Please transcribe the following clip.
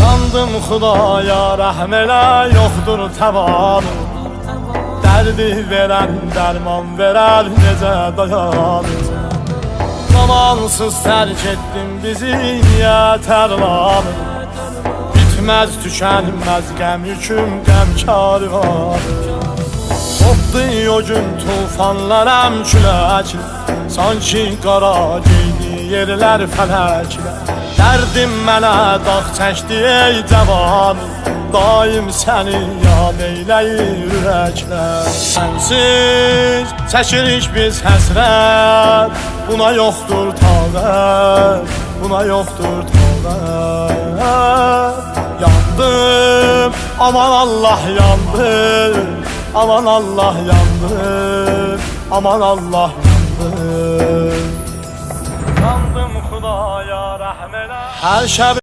Yandım Xudaya rəhm elə, yoxdur təvanı. Dərdi verən dərman verər, necə dayanır. Zamansız tərk etdin bizi, niyə tərlanır. Bitməz tükənməz qəm yüküm, qəmkarı var. Qopdu o gün tufanlarım küləklə, sanki qara geydi yerlər fələklə. Dərdim mənə dağ çəkdi ey cavanım, daim səni yad eyləyir ürəklər. Sənsiz çəkirik biz həsrət, buna yoxdur taqət, buna yoxdur taqət. Yandım, aman Allah yandım, aman Allah yandım, aman Allah yandım. Yandım Xudaya rəhm elə. Hər şəb